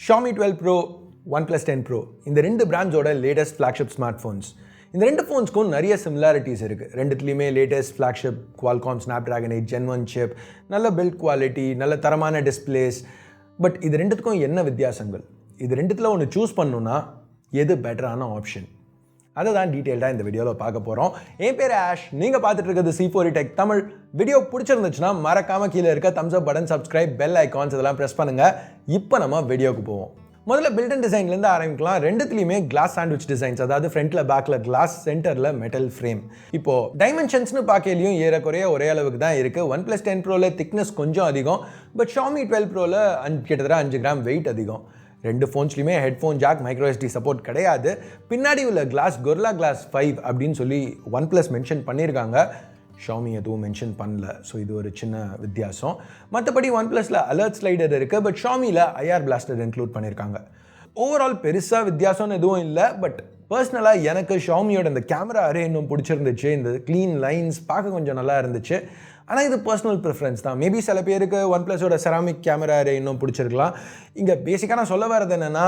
Xiaomi 12 Pro, OnePlus 10 Pro இந்த ரெண்டு பிராண்ட்ஸோட லேட்டஸ்ட் ஃப்ளாக்ஷிப் ஸ்மார்ட் ஃபோன்ஸ். இந்த ரெண்டு ஃபோன்ஸ்க்கும் நிறைய சிமிலாரிட்டிஸ் இருக்குது. ரெண்டுத்துலேயுமே latest flagship Qualcomm Snapdragon 8 Gen 1 chip, நல்ல பில்ட் குவாலிட்டி, நல்ல தரமான டிஸ்பிளேஸ். பட் இது ரெண்டுத்துக்கும் என்ன வித்தியாசங்கள்? இது ரெண்டுத்தில் ஒன்று சூஸ் பண்ணணுன்னா எது பெட்டரான ஆப்ஷன்? அதை தான் டீட்டெயில்டாக இந்த வீடியோவில் பார்க்க போகிறோம். என் பேர் ஆஷ், நீங்கள் பார்த்துட்டு இருக்கிறது C4 Tech தமிழ். வீடியோ பிடிச்சிருந்துச்சுன்னா மறக்காமல் கீழே இருக்க தம்ஸ் அப் பட்டன், சப்ஸ்கிரைப், பெல் ஐகான்ஸ் இதெல்லாம் ப்ரெஸ் பண்ணுங்கள். இப்போ நம்ம வீடியோவுக்கு போவோம். முதல்ல பில்ட் அண்ட் டிசைன்லேருந்து ஆரம்பிக்கலாம். ரெண்டுத்துலையுமே கிளாஸ் சாண்ட்விச் டிசைன்ஸ், அதாவது ஃப்ரண்ட்டில் பேக்கில் கிளாஸ், சென்டரில் மெட்டல் ஃப்ரேம். இப்போது டைமென்ஷன்ஸ்னு பார்க்கலையும் ஏறக்குறைய ஒரே அளவுக்கு தான் இருக்குது. OnePlus 10 Proவில் திக்னஸ் கொஞ்சம் அதிகம், பட் Xiaomi 12 Proவில் கிட்டத்தட்ட 5 கிராம் வெயிட் அதிகம். ரெண்டு ஃபோன்ஸ்லையுமே headphone jack, micro SD support கிடையாது. பின்னாடி உள்ள கிளாஸ் Gorilla Glass 5 அப்படின்னு சொல்லி OnePlus மென்ஷன் பண்ணியிருக்காங்க. Xiaomi எதுவும் மென்ஷன் பண்ணல. ஸோ இது ஒரு சின்ன வித்தியாசம். மற்றபடி OnePlusல அலர்ட் ஸ்லைடர் இருக்குது, பட் Xiaomiயில் IR பிளாஸ்டர் இன்க்ளூட் பண்ணியிருக்காங்க. ஓவரால் பெருசாக வித்தியாசம்னு எதுவும் இல்லை. பட் பர்சனலாக எனக்கு Xiaomiயோட இந்த கேமரா அரே இன்னும் பிடிச்சிருந்துச்சு. இந்த க்ளீன் லைன்ஸ் பார்க்க கொஞ்சம் நல்லா இருந்துச்சு. ஆனால் இது பர்சனல் ப்ரிஃபரன்ஸ் தான். மேபி சில பேருக்கு OnePlusோட செராமிக் கேமரா அரே இன்னும் பிடிச்சிருக்கலாம். இங்கே பேசிக்காக நான் சொல்ல வரது என்னென்னா,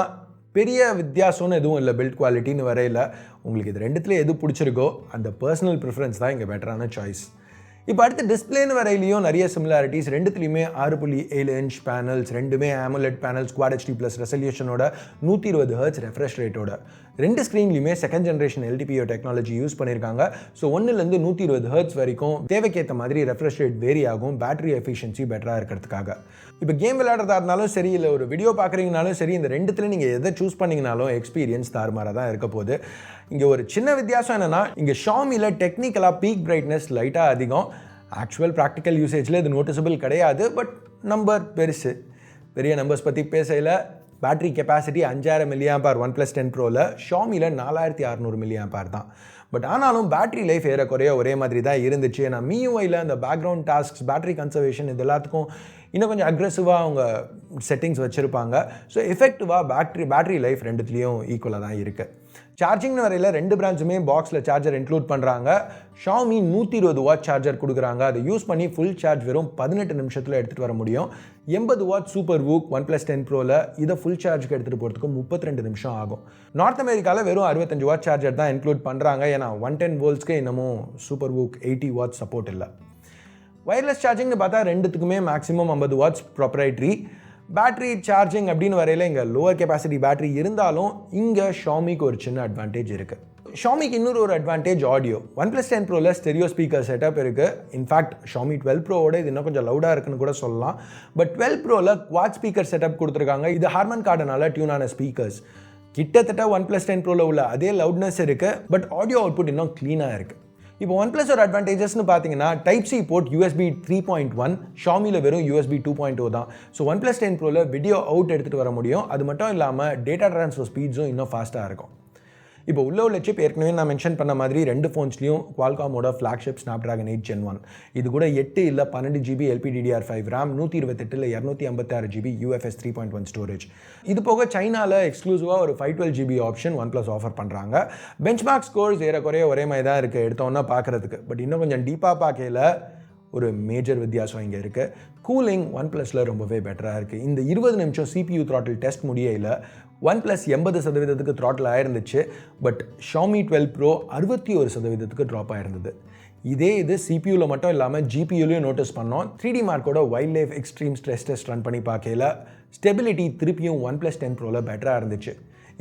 பெரிய வித்தியாசம்னு எதுவும் இல்லை. பில்ட் குவாலிட்டின்னு வரையில் உங்களுக்கு இது ரெண்டுத்தில் எது பிடிச்சிருக்கோ அந்த பர்சனல் ப்ரிஃபரன்ஸ் தான் இங்கே பெட்டரான சாய்ஸ். இப்போ அடுத்து டிஸ்பிளேன்னு வரையிலையும் நிறைய சிமிலாரிட்டிஸ். ரெண்டுத்துலையுமே 6.7 இன்ச் பேனல்ஸ், ரெண்டுமே AMOLED பேனல்ஸ், Quad HD+ ரெசல்யூஷனோட 120 Hz ரெஃப்ரெஷ் ரேட்டோட. ரெண்டு ஸ்க்ரீன்லையுமே second generation LTPO technology use பண்ணியிருக்காங்க. ஸோ 1லேருந்து 120 Hz வரைக்கும் தேவைக்கேற்ற மாதிரி ரெஃப்ரெஷ் ரேட் வேரி ஆகும், பேட்டரி எஃபிஷியன்சி பெட்டராக இருக்கிறதுக்காக. இப்போ கேம் விளையாடுறதா இருந்தாலும் சரி, இல்லை ஒரு வீடியோ பார்க்குறீங்கனாலும் சரி, இந்த ரெண்டுத்தில் நீங்கள் எதை சூஸ் பண்ணிங்கனாலும் எக்ஸ்பீரியன்ஸ் தாறுமாறாக தான் இருக்க போகுது. இங்கே ஒரு சின்ன வித்தியாசம் என்னென்னா, இங்கே Xiaomiயில் டெக்னிக்கலாக பீக் பிரைட்னஸ் லைட்டாக அதிகம். ஆக்சுவல் ப்ராக்டிக்கல் யூசேஜில் இது நோட்டிசபிள் கிடையாது. பட் நம்பர் பெருசு. பெரிய நம்பர்ஸ் பற்றி பேசையில் பேட்டரி கெப்பாசிட்டி 5000 mAh OnePlus 10 Proவில், Xiaomiயில் 4600 mAh தான். பட் ஆனாலும் பேட்டரி லைஃப் ஏறக்குறைய ஒரே மாதிரி தான் இருந்துச்சு. ஏன்னா MIUIயில் அந்த பேக்ரவுண்ட் டாஸ்க்ஸ், பேட்டரி கன்சர்வேஷன் இது எல்லாத்துக்கும் இன்னும் கொஞ்சம் அக்ரெசிவாக அவங்க செட்டிங்ஸ் வச்சுருப்பாங்க. ஸோ எஃபெக்டிவாக பேட்டரி லைஃப் ரெண்டுத்துலேயும் ஈக்குவலாக தான் இருக்குது. சார்ஜிங்னு வரையில் ரெண்டு பிராண்ட்ஸுமே பாக்ஸில் சார்ஜர் இன்க்ளூட் பண்ணுறாங்க. Xiaomi 120 வாட் சார்ஜர் கொடுக்குறாங்க. அதை யூஸ் பண்ணி ஃபுல் சார்ஜ் வெறும் 18 நிமிஷத்தில் எடுத்துகிட்டு வர முடியும். 80 வாட் சூப்பர் வூக் OnePlus 10 Proவில் இதை ஃபுல் சார்ஜுக்கு எடுத்துகிட்டு போகிறதுக்கு 32 நிமிஷம் ஆகும். நார்த் அமெரிக்காவில் வெறும் 65 வாட் சார்ஜர் தான் இன்க்ளூட் பண்ணுறாங்க. ஏன்னா 110 வோல்ட்ஸ்க்கு இன்னமும் சூப்பர் வூக் 80 வாட் சப்போர்ட் இல்லை. வயர்லெஸ் சார்ஜிங்னு பார்த்தா ரெண்டுத்துக்குமே மேக்ஸிமம் 50 வாட்ஸ் ப்ராப்ரைட்ரி. பேட்டரி சார்ஜிங் அப்படின்னு வரையில் இங்கே லோவர் கெப்பாசிட்டி பேட்டரி இருந்தாலும் இங்கே Xiaomiக்கு ஒரு சின்ன அட்வான்டேஜ் இருக்குது. Xiaomiக்கு இன்னொரு ஒரு அட்வான்டேஜ் ஆடியோ. OnePlus 10 Proவில் ஸ்டெரியோ ஸ்பீக்கர் செட்டப் இருக்குது. இன்ஃபேக்ட் Xiaomi 12 Proவோட இது இன்னும் கொஞ்சம் லவுடாக இருக்குன்னு கூட சொல்லலாம். பட் 12 Proவில் குவாட் ஸ்பீக்கர் செட்டப் கொடுத்துருக்காங்க. இது ஹார்மன் கார்டனால டியூனான ஸ்பீக்கர்ஸ். கிட்டத்தட்ட OnePlus 10 Proவில் உள்ள அதே லவுட்னஸ் இருக்குது. பட் ஆடியோ அவுட்புட் இன்னும் க்ளீனாக இருக்குது. இப்போ OnePlus ஒரு அட்வான்டேஜஸ்னு பார்த்தீங்கன்னா, Type-C போர்ட் USB 3.1, Xiaomiயில் வெறும் USB 2.0 தான். ஸோ OnePlus 10 Proவில் வீடியோ அவுட் எடுத்துகிட்டு வர முடியும். அது மட்டும் இல்லாமல் டேட்டா ட்ரான்ஸ்ஃபர் ஸ்பீட்ஸும் இன்னும் ஃபாஸ்ட்டாக இருக்கும். இப்போ உள்ள சிப் ஏற்கனவே நான் மென்ஷன் பண்ண மாதிரி ரெண்டு ஃபோன்ஸ்லையும் Qualcommோட ஃப்ளாக்ஷிப் Snapdragon 8 Gen 1. இது கூட 8 இல்லை 12 GB LPDDR5 RAM, 128 இல்லை 256 GB UFS 3.1 ஸ்டோரேஜ். இது போக சைனாவில் எக்ஸ்க்ளூசிவாக ஒரு 512 GB ஆப்ஷன் OnePlus ஆஃபர் பண்ணுறாங்க. பெஞ்ச்மார்க் ஸ்கோர்ஸ் ஏறக்குறைய ஒரே மாதிரி தான் இருக்குது எடுத்தோன்னா பார்க்குறதுக்கு. பட் இன்னும் கொஞ்சம் டீப்பாக பார்க்கல ஒரு மேஜர் வித்தியாசம் இங்கே இருக்குது. கூலிங் OnePlusல ரொம்பவே பெட்டராக இருக்குது. இந்த 20 நிமிஷம் CPU த்ராட்டில் டெஸ்ட் முடியல OnePlus 80% த்ராட்டில் ஆயிருந்துச்சு. பட் Xiaomi 12 Pro 61% ட்ராப் ஆயிருந்தது. இது CPUவில் மட்டும் இல்லாமல் GPUலையும் நோட்டீஸ் பண்ணோம். 3D மார்க்கோட wild life extreme stress test run பண்ணி பார்க்கல ஸ்டெபிலிட்டி திருப்பியும் OnePlus 10 Proவில் பெட்டராக இருந்துச்சு.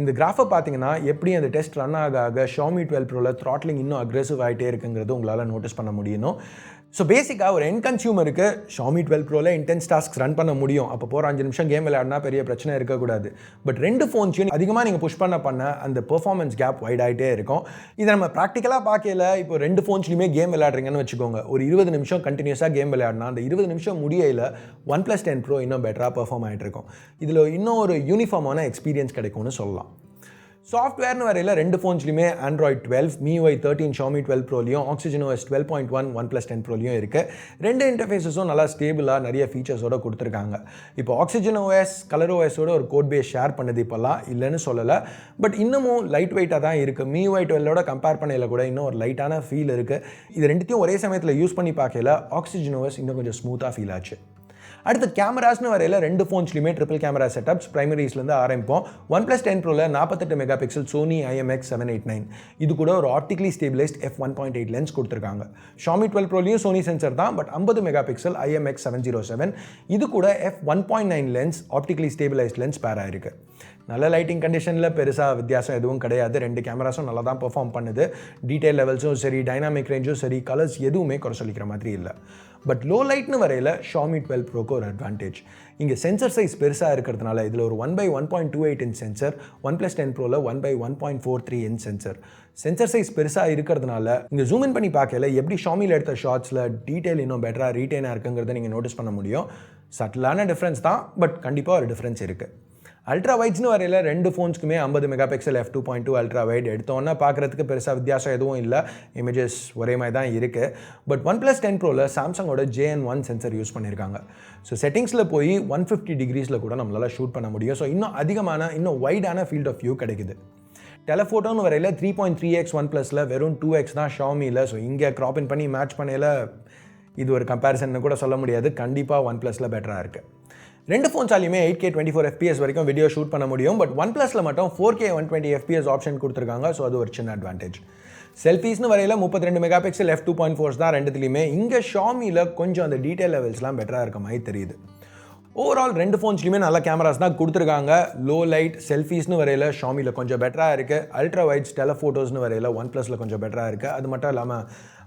இந்த கிராஃபை பார்த்தீங்கன்னா எப்படி அந்த டெஸ்ட் ரன் ஆக Xiaomi 12 Proவில் த்ராட்லிங் இன்னும் அக்ரெசிவ் ஆகிட்டே இருக்குங்கிறது உங்களால் நோட்டீஸ் பண்ண முடியணும். ஸோ பேசிக்காக ஒரு என் கன்சியூமருக்கு Xiaomi 12 Proவில் இன்டென்ஸ் டாஸ்க்ஸ் ரன் பண்ண முடியும். அப்போ போகிற 5 நிமிஷம் கேம் விளையாடினா பெரிய பிரச்சனை இருக்கக்கூடாது. பட் ரெண்டு ஃபோன்ஸையும் அதிகமாக நீங்கள் புஷ் பண்ண அந்த பெர்ஃபார்மன்ஸ் கேப் வைட் ஆகிட்டே இருக்கும். இதை நம்ம ப்ராக்டிக்கலாக பார்க்கல. இப்போ ரெண்டு ஃபோன்ஸ்லையுமே கேம் விளையாடுறீங்கன்னு வச்சுக்கோங்க. ஒரு 20 நிமிஷம் கண்டினியூஸாக கேம் விளையாடினா அந்த 20 நிமிஷம் முடியல OnePlus 10 Pro இன்னும் பெட்டராக பெர்ஃபார்ம் ஆகிட்டு இருக்கும். இதில் இன்னும் ஒரு யூனிஃபார்மான எக்ஸ்பீரியன்ஸ் கிடைக்கும்னு சொல்லலாம். சாஃப்ட்வேர்னு வரையில் ரெண்டு ஃபோன்ஸ்லையுமே Android 12, MIUI 13 Xiaomi 12 Proலையும், OxygenOS 12.1 OnePlus 10 Proலையும் இருக்குது. ரெண்டு இன்டர்ஃபேஸஸும் நல்லா ஸ்டேபிளாக நிறைய ஃபீச்சர்ஸோடு கொடுத்துருக்காங்க. இப்போ OxygenOS ColorOSோட ஒரு கோட் பேஸ் ஷேர் பண்ணுது இப்போல்லாம், இல்லைன்னு சொல்லலை. பட் இன்னமும் லைட் வெயிட்டாக தான் இருக்குது. MIUI 12ஓட கம்பேர் பண்ணையில் கூட இன்னும் ஒரு லைட்டான ஃபீல் இருக்குது. இது ரெண்டுத்தையும் ஒரே சமயத்தில் யூஸ் பண்ணி பார்க்கல OxygenOS இன்னும் கொஞ்சம் ஸ்மூத்தாக ஃபீல் ஆச்சு. அடுத்து கேமராஸ்னு வரையில் ரெண்டு ஃபோன்ஸ்லையுமே ட்ரிபிள் கேமரா செட்டப்ஸ் ப்ரைமரிஸ்லேருந்து ஆரம்பிப்போம். OnePlus 10 Proல 48 mega pixel Sony IMX789, இது கூட ஒரு ஆப்டிகலி ஸ்டேபிளைஸ்ட் f1.8 லென்ஸ் கொடுத்துருக்காங்க. Xiaomi 12 Proலையும் Sony சென்சர் தான், பட் 50 மெகா பிக்சல் IMX707, இது கூட f1.9 லென்ஸ் ஆப்டிகலி ஸ்டேபிளைஸ்ட் லென்ஸ் பேர் ஆயிருக்கு. நல்ல லைட்டிங் கண்டிஷனில் பெருசாக வித்தியாசம் எதுவும் கிடையாது. ரெண்டு கேமராஸும் நல்லா தான் பெர்ஃபார்ம் பண்ணுது. டீட்டெயில் லெவல்ஸும் சரி, டைனாமிக் ரேஞ்சும் சரி, கலர்ஸ் எதுவுமே குறை சொல்லிக்கிற மாதிரி இல்லை. பட் லோ லைட்னு வரையில் Xiaomi 12 Proக்கு ஒரு அட்வான்டேஜ். இங்கே சென்சர் சைஸ் பெருசாக இருக்கிறதுனால இதில் ஒரு 1/1.28 inch sensor, OnePlus 10 Proல 1/1.43 inch sensor. Sensor size பெருசாக இருக்கிறதுனால இங்கே ஜூம் இன் பண்ணி பார்க்கல எப்படி Xiaomiயில் எடுத்த ஷார்ட்ஸில் டீட்டெயில் இன்னும் பெட்டராக ரீட்டைனாக இருக்குங்கிறத நீங்கள் நோட்டீஸ் பண்ண முடியும். சட்டிலான டிஃப்ரென்ஸ் தான், பட் கண்டிப்பாக ஒரு டிஃப்ரென்ஸ் இருக்குது. அல்ட்ரா வைட்ஸ்னு வரையில் ரெண்டு ஃபோன்ஸ்க்குமே 50 mega pixel f2.2 ultra wide எடுத்தோன்னா பார்க்குறதுக்கு பெருசாக வித்தியாசம் எதுவும் இல்லை. இமேஜஸ் ஒரே மாதிரி தான் இருக்குது. But OnePlus 10 Proல சாம்சங்கோட JN1 sensor use பண்ணியிருக்காங்க. ஸோ செட்டிங்ஸில் போய் 150 டிகிரிஸில் கூட நம்மளால் ஷூட் பண்ண முடியும். ஸோ இன்னும் வைடான ஃபீல்ட் ஆஃப் வியூ கிடைக்குது. டெலஃபோட்டோன்னு வரையில் 3.3x OnePlusல வெறும் 2x தான் Xiaomiயில். ஸோ இங்கே க்ராப் இன் பண்ணி மேட்ச் பண்ணையில் இது ஒரு கம்பேரிசன் கூட சொல்ல முடியாது. கண்டிப்பாக OnePlusல பெட்டராக இருக்குது. ரெண்டு ஃபோன்ஸாலையுமே 8K 24 FPS வரைக்கும் வீடியோ ஷூட் பண்ண முடியும். பட் OnePlusல மட்டும் 4K 120 FPS ஆப்ஷன் கொடுத்துருக்காங்க. ஸோ அது ஒரு சின்ன அட்வான்டேஜ். செல்ஃபீஸ்னு வரையில் 32 மெகா பிக்சல் f2.4 தான் ரெண்டுத்துலையுமே. இங்கே Xiaomiயில் கொஞ்சம் அந்த டீட்டெயில் லெவல்ஸ்லாம் பெட்டராக இருக்க மாதிரி தெரியுது. ஓவரால் ரெண்டு ஃபோன்ஸ்லையுமே நல்ல கேமராஸ் தான் கொடுத்துருக்காங்க. லோ லைட் செல்ஃபீஸ்னு வரையில் Xiaomiயில் கொஞ்சம் பெட்டராக இருக்குது. அல்ட்ரா வைட்ஸ் டெலஃபோட்டோஸ்னு வரையில் OnePlusல கொஞ்சம் பெட்டராக இருக்குது. அது மட்டும் இல்லாமல்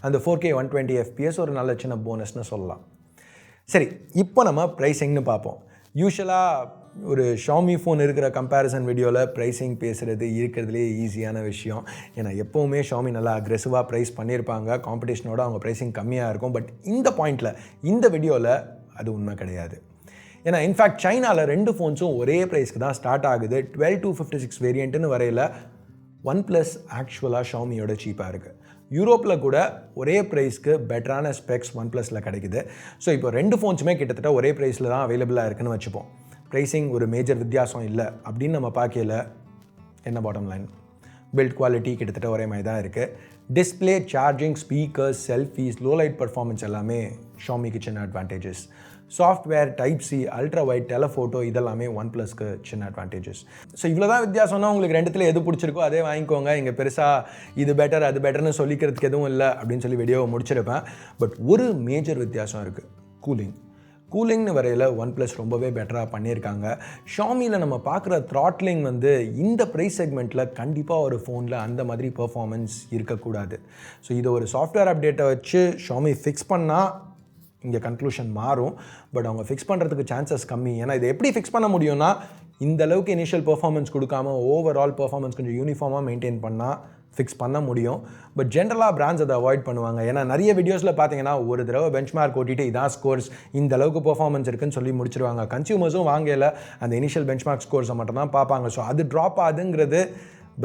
அந்த 4K 120 FPS ஒரு நல்ல சின்ன போனஸ்னு சொல்லலாம். சரி, இப்போ நம்ம ப்ரைஸிங்னு பார்ப்போம். யூஷுவலாக ஒரு Xiaomi ஃபோன் இருக்கிற கம்பேரிசன் வீடியோவில் ப்ரைஸிங் பேசுகிறது இருக்கிறதுலே ஈஸியான விஷயம். ஏன்னா எப்போவுமே Xiaomi நல்லா அக்ரெசிவாக ப்ரைஸ் பண்ணியிருப்பாங்க. காம்படிஷனோட அவங்க ப்ரைஸிங் கம்மியாக இருக்கும். பட் இந்த பாயிண்டில் இந்த வீடியோவில் அது உண்மை கிடையாது. ஏன்னா இன்ஃபேக்ட் சைனாவில் ரெண்டு ஃபோன்ஸும் ஒரே ப்ரைஸ்க்கு தான் ஸ்டார்ட் ஆகுது. 12 to 56 வேரியண்ட்டுன்னு வரையில் OnePlus ஆக்சுவலாக Xiaomiயோட சீப்பாக இருக்குது. யூரோப்பில் கூட ஒரே ப்ரைஸ்க்கு பெட்டரான ஸ்பெக்ஸ் OnePlusல கிடைக்குது. ஸோ இப்போ ரெண்டு ஃபோன்ஸுமே கிட்டத்தட்ட ஒரே ப்ரைஸில் தான் அவைலபிளாக இருக்குன்னு வச்சுப்போம். ப்ரைஸிங் ஒரு மேஜர் வித்தியாசம் இல்லை அப்படின்னு நம்ம பார்க்கல. என்ன பாட்டம் லைன்? பில்ட் குவாலிட்டி கிட்டத்தட்ட ஒரே மாதிரி தான் இருக்குது. Display, charging, speakers, selfies, low light performance எல்லாமே Xiaomiக்கு சின்ன advantages. Software, type C, ultra wide, telephoto இதெல்லாமே OnePlusக்கு சின்ன அட்வான்டேஜஸ். ஸோ இவ்வளோ தான் வித்தியாசம்னா உங்களுக்கு ரெண்டுத்தில் எது பிடிச்சிருக்கோ அதே வாங்கிக்கோங்க. இங்கே பெருசாக இது பெட்டர் அது பெட்டர்னு சொல்லிக்கிறதுக்கு எதுவும் இல்லை அப்படின்னு சொல்லி வீடியோவை முடிச்சிருப்பேன். பட் ஒரு மேஜர் வித்தியாசம் இருக்குது. கூலிங்னு வரையில் OnePlus ரொம்பவே பெட்டராக பண்ணியிருக்காங்க. Xiaomiயில் நம்ம பார்க்குற த்ராட்லிங் இந்த ப்ரைஸ் செக்மெண்ட்டில் கண்டிப்பாக ஒரு ஃபோனில் அந்த மாதிரி பெர்ஃபார்மன்ஸ் இருக்கக்கூடாது. ஸோ இதை ஒரு சாஃப்ட்வேர் அப்டேட்டை வச்சு Xiaomi ஃபிக்ஸ் பண்ணால் இங்கே கன்க்ளூஷன் மாறும். பட் அவங்க ஃபிக்ஸ் பண்ணுறதுக்கு சான்சஸ் கம்மி. ஏன்னா இதை எப்படி ஃபிக்ஸ் பண்ண முடியும்னா இந்த அளவுக்கு இனிஷியல் பெர்ஃபார்மன்ஸ் கொடுக்காம ஓவரால் பெர்ஃபார்மன்ஸ் கொஞ்சம் யூனிஃபார்மாக மெயின்டைன் பண்ணால் ஃபிக்ஸ் பண்ண முடியும். பட் ஜென்ரலாக பிராண்ட்ஸ் அதை அவாய்ட் பண்ணுவாங்க. ஏன்னா நிறைய வீடியோஸில் பார்த்தீங்கன்னா ஒரு தடவை பெஞ்ச்மார்க் ஓட்டிட்டு இதான் ஸ்கோர்ஸ், இந்த அளவுக்கு பெர்ஃபார்மன்ஸ் இருக்குன்னு சொல்லி முடிச்சிருவாங்க. கன்சியூமர்ஸும் வாங்கல அந்த இனிஷியல் பெஞ்ச்மார்க் ஸ்கோர்ஸை மட்டும் தான் பார்ப்பாங்க. ஸோ அது ட்ராப் ஆகுதுங்கிறது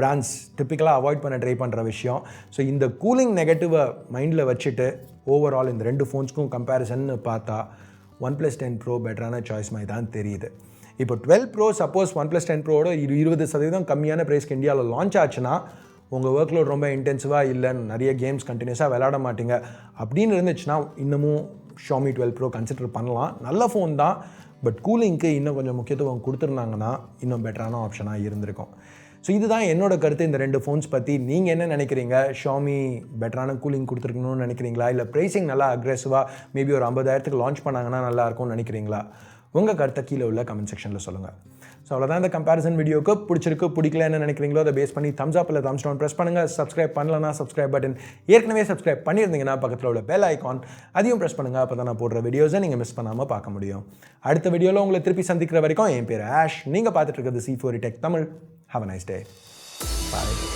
பிராண்ட்ஸ் டிப்பிக்கலாக அவாய்ட் பண்ண ட்ரை பண்ணுற விஷயம். ஸோ இந்த கூலிங் நெகட்டிவை மைண்டில் வச்சுட்டு ஓவரால் இந்த ரெண்டு ஃபோன்ஸ்க்கும் கம்பேரிசன் பார்த்தா OnePlus 10 Pro பெட்டரான சாய்ஸ் மாதிரி தான் தெரியுது. இப்போ 12 Pro சப்போஸ் OnePlus 10 Proவோட 20% கம்மியான ப்ரைஸ்க்கு இந்தியாவில் லான்ச் ஆச்சுன்னா உங்கள் ஒர்க் லோட் ரொம்ப இன்டென்சிவாக இல்லை, நிறைய கேம்ஸ் கண்டினியூஸாக விளையாட மாட்டீங்க அப்படின்னு இருந்துச்சுன்னா இன்னமும் Xiaomi 12 Pro கன்சிடர் பண்ணலாம். நல்ல ஃபோன் தான், பட் கூலிங்க்கு இன்னும் கொஞ்சம் முக்கியத்துவம் கொடுத்துருந்தாங்கன்னா இன்னும் பெட்டரான ஆப்ஷனாக இருந்திருக்கும். ஸோ இதுதான் என்னோட கருத்து இந்த ரெண்டு ஃபோன்ஸ் பற்றி. நீங்கள் என்ன நினைக்கிறீங்க? Xiaomi பெட்டரான கூலிங் கொடுத்துருக்கணும்னு நினைக்கிறீங்களா? இல்லை ப்ரைஸிங் நல்லா அக்ரெசிவாக மேபி ஒரு 50,000க்கு லான்ச் பண்ணாங்கன்னா நல்லாயிருக்கும்னு நினைக்கிறீங்களா? உங்கள் கருத்தை கீழே உள்ள கமெண்ட் செக்ஷனில் சொல்லுங்கள். ஸோ அவ்வளோதான் இந்த கம்பேரிசன் வீடியோக்கு. பிடிச்சிருக்கு பிடிக்கல என்ன நினைக்கிறீங்களோ அதை பேஸ் பண்ணி தம்ஸ் அப் இல்லை தம்ஸ் டவுன் ப்ரெஸ் பண்ணுங்கள். சப்ஸ்கிரைப் பண்ணலன்னா சப்ஸ்கிரைப் பட்டன், ஏற்கனவே சப்ஸ்கிரைப் பண்ணியிருந்தீங்கன்னா பக்கத்தில் உள்ள பெல் ஐக்கான் அதையும் ப்ரெஸ் பண்ணுங்கள். அப்போ தான் நான் போடுற வீடியோஸை நீங்கள் மிஸ் பண்ணாமல் பார்க்க முடியும். அடுத்த வீடியோவில் உங்களை திருப்பி சந்திக்கிற வரைக்கும் என் பேர் ஆஷ். நீங்கள் பார்த்துட்டு இருக்கிறது C4 Tech Tamil. Have a nice day. Bye.